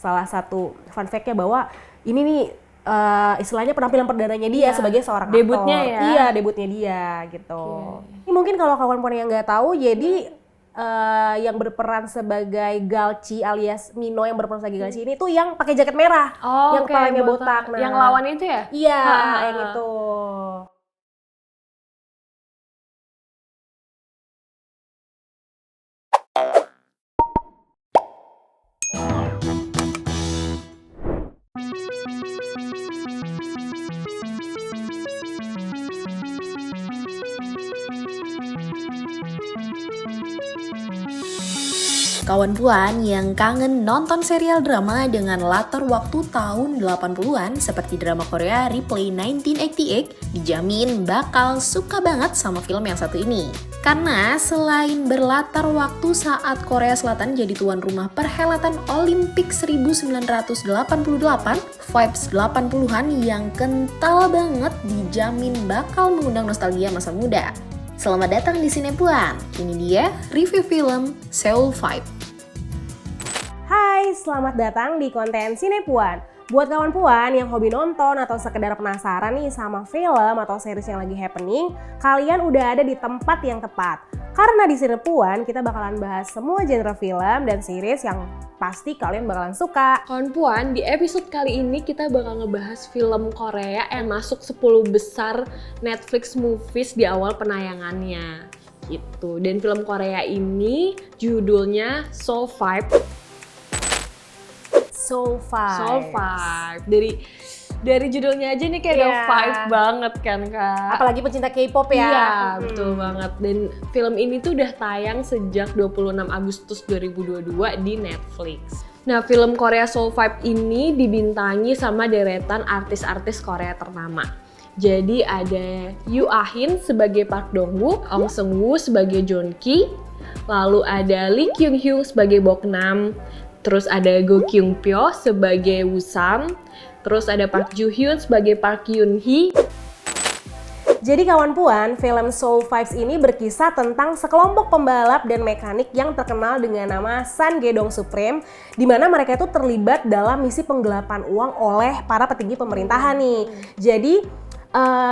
Salah satu fun fact-nya bahwa ini nih istilahnya penampilan perdananya dia sebagai seorang aktor. Debutnya ya? Iya, debutnya dia gitu. Ini mungkin kalau kawan-kawan yang nggak tahu, jadi yang berperan sebagai Galci alias Mino yang berperan sebagai Galci ini tuh yang pakai jaket merah, yang kepalanya botak. Nah, yang lawan itu ya? Iya, yang itu. Kawan puan yang kangen nonton serial drama dengan latar waktu tahun 80-an seperti drama Korea Replay 1988 dijamin bakal suka banget sama film yang satu ini. Karena selain berlatar waktu saat Korea Selatan jadi tuan rumah perhelatan Olimpik 1988, vibes 80-an yang kental banget dijamin bakal mengundang nostalgia masa muda. Selamat datang di Sinepuan. Ini dia review film Seoul Vibe. Hai, selamat datang di konten Sinepuan. Buat kawan puan yang hobi nonton atau sekedar penasaran nih sama film atau series yang lagi happening, kalian udah ada di tempat yang tepat. Karena di Sinepuan kita bakalan bahas semua genre film dan series yang pasti kalian bakalan suka. Kawan puan, di episode kali ini kita bakal ngebahas film Korea yang masuk 10 besar Netflix movies di awal penayangannya. Gitu. Dan film Korea ini judulnya Seoul Vibe. Soul Vibe. Dari judulnya aja nih kayak udah vibe banget kan Kak. Apalagi pecinta K-pop ya. Iya, betul banget. Dan film ini tuh udah tayang sejak 26 Agustus 2022 di Netflix. Nah, film Korea Seoul Vibe ini dibintangi sama deretan artis-artis Korea ternama. Jadi ada Yoo Ah-in sebagai Park Dong-wook, Ong Seung-woo sebagai Joon-ki, lalu ada Lee Kyung-hyun sebagai Bok-nam, terus ada Go Kyung-pyo sebagai Woo-sam, terus ada Park Joo-hyun sebagai Park Yoon-hee. Jadi kawan puan, film Seoul Vibes ini berkisah tentang sekelompok pembalap dan mekanik yang terkenal dengan nama San Gedong Supreme, di mana mereka itu terlibat dalam misi penggelapan uang oleh para petinggi pemerintahan nih. Jadi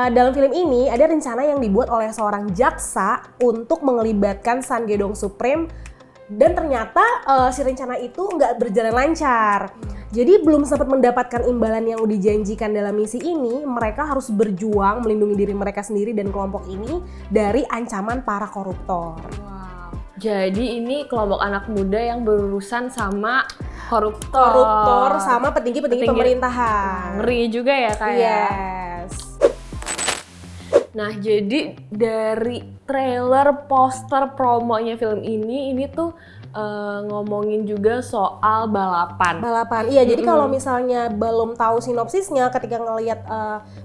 dalam film ini ada rencana yang dibuat oleh seorang jaksa untuk mengelibatkan San Gedong Supreme. Dan ternyata si rencana itu nggak berjalan lancar. Jadi belum sempat mendapatkan imbalan yang dijanjikan dalam misi ini, mereka harus berjuang melindungi diri mereka sendiri dan kelompok ini dari ancaman para koruptor. Wow. Jadi ini kelompok anak muda yang berurusan sama koruptor. Koruptor sama petinggi-petinggi pemerintahan. Ngeri juga ya kayak. Yes. Nah, jadi dari trailer, poster, promonya film ini tuh ngomongin juga soal balapan. Iya. Jadi kalau misalnya belum tahu sinopsisnya, ketika ngelihat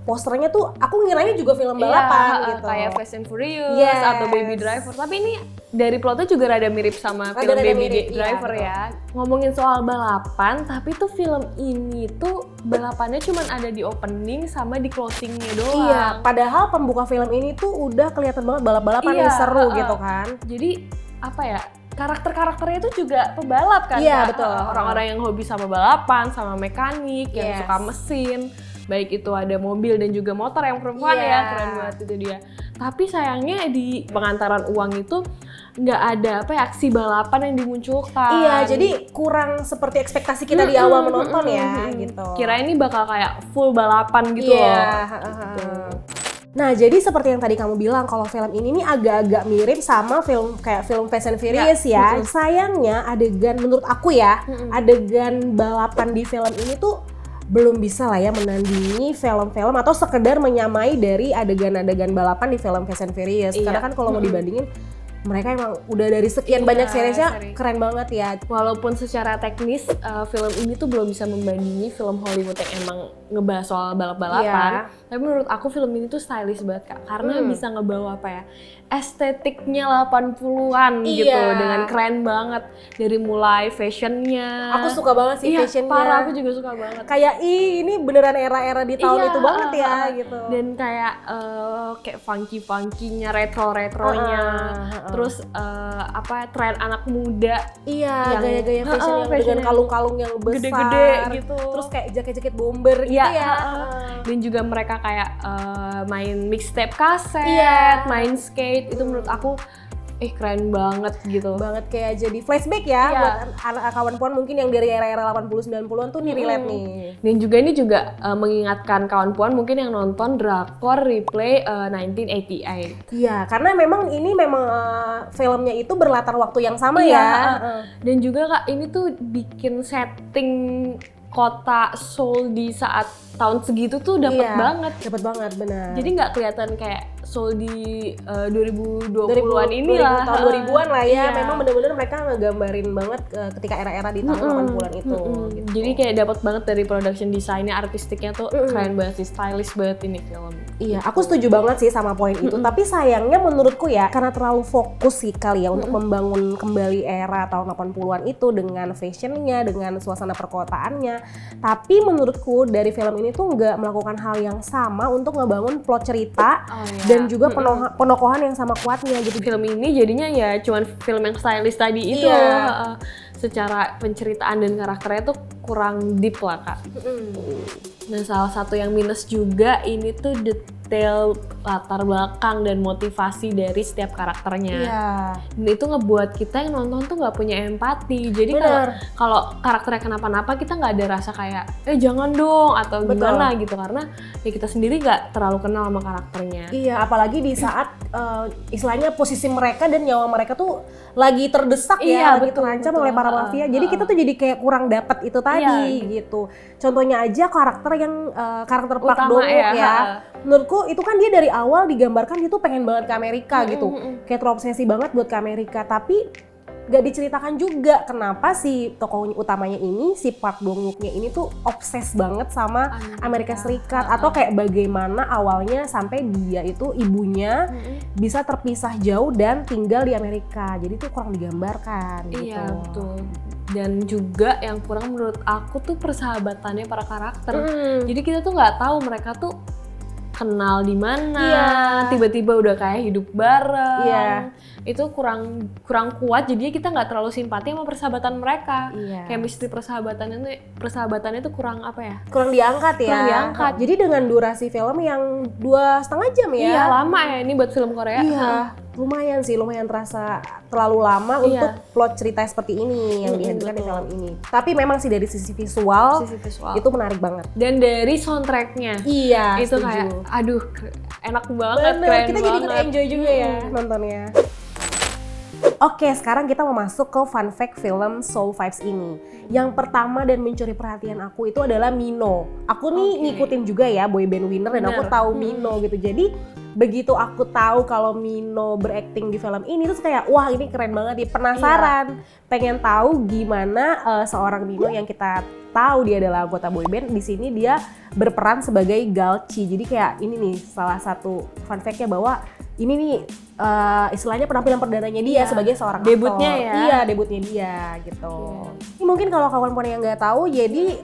posternya tuh, aku ngiranya juga film balapan gitu. Kayak Fast and Furious atau Baby Driver. Tapi ini dari plotnya juga rada mirip sama film Baby Driver ya. Ngomongin soal balapan, tapi tuh film ini tuh balapannya cuma ada di opening sama di closingnya doang. Iya, padahal pembuka film ini tuh udah kelihatan banget balap-balapan yang seru gitu kan. Jadi apa ya, karakter-karakternya itu juga pebalap kan. Iya, betul. Orang-orang yang hobi sama balapan, sama mekanik, yang suka mesin. Baik itu ada mobil dan juga motor yang perempuan ya, keren banget itu dia. Tapi sayangnya di pengantaran uang itu nggak ada aksi balapan yang dimunculkan. Iya, jadi kurang seperti ekspektasi kita di awal menonton ya gitu. Kira ini bakal kayak full balapan gitu loh. Gitu. Nah, jadi seperti yang tadi kamu bilang, kalau film ini nih agak-agak mirip sama film kayak film Fast and Furious ya. Sayangnya adegan, menurut aku ya, adegan balapan di film ini tuh belum bisa lah ya menandingi film-film atau sekedar menyamai dari adegan-adegan balapan di film Fast and Furious. Karena kan kalau mau dibandingin, mereka emang udah dari sekian banyak seriesnya keren banget ya. Walaupun secara teknis film ini tuh belum bisa membandingi film Hollywood yang emang ngebahas soal balap-balapan, tapi menurut aku film ini tuh stylish banget Kak, karena bisa ngebawa estetiknya 80-an gitu, dengan keren banget. Dari mulai fashionnya. Aku suka banget sih fashionnya. Parah, aku juga suka banget. Kayak ini beneran era-era di tahun itu banget ya gitu. Dan kayak funky-funkynya, retro-retronya. terus tren anak muda. Iya, yang gaya-gaya fashion yang fashion dengan kalung-kalung yang besar, gede-gede gitu. Terus kayak jaket-jaket bomber gitu Iya, ya. Dan juga mereka kayak main mixtape kaset, Iya. main skate, itu menurut aku keren banget gitu. Banget kayak jadi flashback ya Iya. buat anak kawan puan mungkin yang dari era-era 80-90-an tuh nih relate nih. Dan juga ini juga mengingatkan kawan puan mungkin yang nonton drakor Replay 1988. Iya, karena memang ini filmnya itu berlatar waktu yang sama ya. Dan juga Kak, ini tuh bikin setting kota Seoul di saat tahun segitu tuh dapet banget. Dapet banget, benar. Jadi nggak kelihatan kayak Seoul di 2020-an ini lah. Tahun 2000-an lah ya. Iya. Memang benar-benar mereka ngegambarin banget ketika era-era di tahun 80-an itu. Gitu. Jadi kayak dapat banget dari production desainnya, artistiknya tuh keren banget sih, stylish banget ini film. Iya, aku setuju banget sih sama poin itu. Tapi sayangnya menurutku ya, karena terlalu fokus sih kali ya untuk membangun kembali era tahun 80-an itu dengan fashionnya, dengan suasana perkotaannya. Tapi menurutku dari film ini tuh nggak melakukan hal yang sama untuk ngebangun plot cerita dan juga penokohan yang sama kuatnya gitu. Film ini jadinya ya cuman film yang stylish tadi itu. Iya. Secara penceritaan dan karakternya tuh kurang deep lah Kak. Nah, salah satu yang minus juga ini tuh detail latar belakang dan motivasi dari setiap karakternya. Iya. Dan itu ngebuat kita yang nonton tuh nggak punya empati. Jadi kalau karakternya kenapa-napa kita nggak ada rasa kayak jangan dong atau gimana gitu, karena ya kita sendiri nggak terlalu kenal sama karakternya. Iya, apalagi di saat istilahnya posisi mereka dan nyawa mereka tuh lagi terdesak lagi terancam oleh para mafia. Jadi kita tuh jadi kayak kurang dapat itu tadi gitu. Contohnya aja karakter yang karakter Park Dong Wook ya. Menurutku itu kan dia dari awal digambarkan dia tuh pengen banget ke Amerika gitu. Kayak terobsesi banget buat ke Amerika, tapi gak diceritakan juga kenapa si tokoh utamanya ini, si Park Dong Wook-nya ini tuh obses banget sama Amerika Serikat. Atau kayak bagaimana awalnya sampai dia itu ibunya bisa terpisah jauh dan tinggal di Amerika. Jadi tuh kurang digambarkan gitu. Iya, betul. Dan juga yang kurang menurut aku tuh persahabatannya para karakter. Jadi kita tuh nggak tahu mereka tuh kenal di mana, tiba-tiba udah kayak hidup bareng. Itu kurang kuat, jadinya kita nggak terlalu simpati sama persahabatan mereka. Chemistry persahabatannya tuh kurang apa ya? Kurang diangkat ya. Kurang diangkat. Jadi dengan durasi film yang 2,5 jam ya. Iya, lama ya ini buat film Korea. Iya, lumayan sih, lumayan terasa terlalu lama untuk plot cerita seperti ini yang dihadirkan di film ini. Tapi memang sih dari sisi visual itu menarik banget. Dan dari soundtracknya. Iya, itu setuju. kayak aduh enak banget, keren kita banget. jadi enjoy juga ya nontonnya. Oke, sekarang kita mau masuk ke fun fact film Soul Vibes ini. Yang pertama dan mencuri perhatian aku itu adalah Mino. Aku nih ngikutin juga ya boyband Winner dan aku tahu Mino gitu. Jadi begitu aku tahu kalau Mino berakting di film ini terus kayak wah ini keren banget nih, penasaran. Pengen tahu gimana seorang Mino yang kita tahu dia adalah anggota boyband, di sini dia berperan sebagai Galchi. Jadi kayak ini nih salah satu fun fact-nya bahwa ini nih istilahnya penampilan perdananya dia sebagai seorang aktor. Debutnya ya? Iya, debutnya dia gitu. Ini mungkin kalau kawan-kawan yang nggak tahu, jadi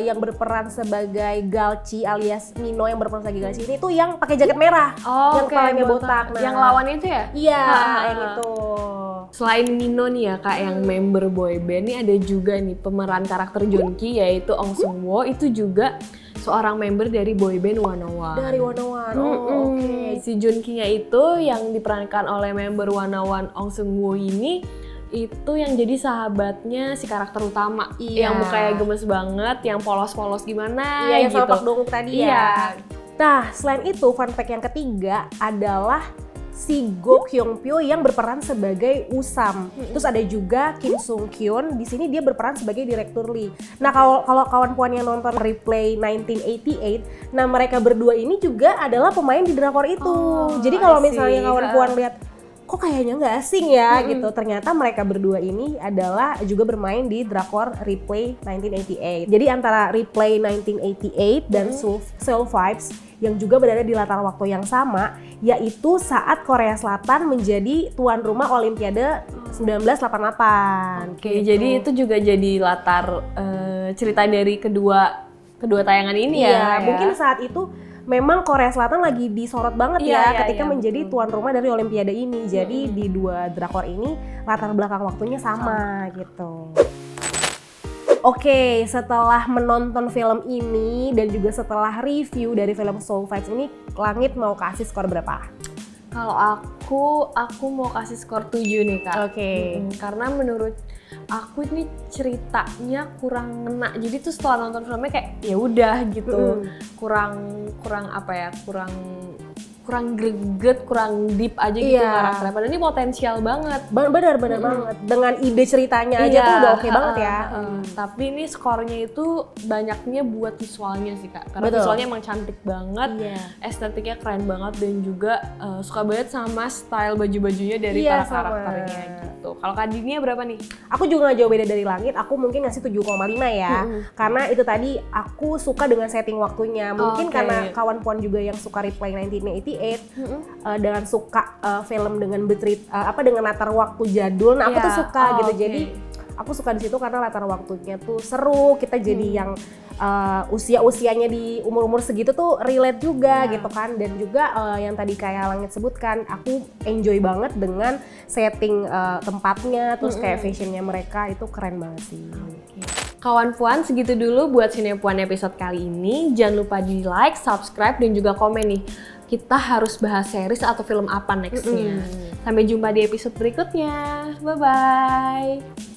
yang berperan sebagai Galchi alias Mino yang berperan sebagai Galchi ini tuh yang pakai jaket merah, yang kepalanya botak. Nah, yang lawannya itu ya? Iya, yang itu. Selain Mino nih ya Kak, yang member boyband nih ada juga nih pemeran karakter Joonki yaitu Ong Seung-woo, itu juga seorang member dari boyband 101. Dari 101. Oke. Si Joonki-nya itu yang diperankan oleh member 101 Ong Seung-woo ini itu yang jadi sahabatnya si karakter utama. Yang mukanya gemes banget, yang polos-polos gimana yang gitu. sama Park Dong Wook tadi ya. Nah, selain itu fun fact yang ketiga adalah si Go Kyung Pyo yang berperan sebagai Usam. Terus ada juga Kim Sung Kyun, di sini dia berperan sebagai Direktur Lee. Nah, kalau kawan-kawan yang nonton Replay 1988, nah mereka berdua ini juga adalah pemain di drakor itu. Jadi kalau misalnya kawan-kawan lihat kok kayaknya nggak asing ya gitu, ternyata mereka berdua ini adalah juga bermain di drakor Replay 1988. Jadi antara Replay 1988 dan Soul Vibes yang juga berada di latar waktu yang sama, yaitu saat Korea Selatan menjadi tuan rumah Olimpiade 1988. Oke, jadi itu juga jadi latar cerita dari kedua tayangan ini ya. Mungkin saat itu memang Korea Selatan lagi disorot banget ketika menjadi betul. tuan rumah dari Olimpiade ini. Jadi di dua drakor ini latar belakang waktunya sama gitu. Oke, setelah menonton film ini dan juga setelah review dari film Soul Vibes ini, Langit mau kasih skor berapa? Kalau aku mau kasih skor 7 nih Kak. Oke. Karena menurut aku ini ceritanya kurang ngena. Jadi tuh setelah nonton filmnya kayak ya udah gitu. Kurang apa ya? Kurang greget, kurang deep aja gitu karakternya. Padahal ini potensial banget. Benar banget. Dengan ide ceritanya aja tuh udah oke banget ya. Tapi ini skornya itu banyaknya buat visualnya sih Kak. Karena Betul. visualnya emang cantik banget, Iya. estetiknya keren banget dan juga suka banget sama style baju-bajunya dari Iya, para sama. karakternya gitu. Kalau Kak Dinia berapa nih? Aku juga gak jauh beda dari Langit, aku mungkin ngasih 7,5 ya. Karena itu tadi aku suka dengan setting waktunya. Mungkin Oke. karena kawan puan juga yang suka Reply 1988 dengan suka film dengan dengan latar waktu jadul. Nah, aku tuh suka gitu. oke. Jadi aku suka di situ karena latar waktunya tuh seru. Kita jadi yang usia-usianya di umur-umur segitu tuh relate juga gitu kan. Dan juga yang tadi kayak Langit sebutkan, aku enjoy banget dengan setting tempatnya, terus kayak fashionnya mereka itu keren banget sih. Kawan Puan, segitu dulu buat Sinepuan episode kali ini. Jangan lupa di like, subscribe, dan juga komen nih. Kita harus bahas series atau film apa next-nya. Sampai jumpa di episode berikutnya. Bye-bye.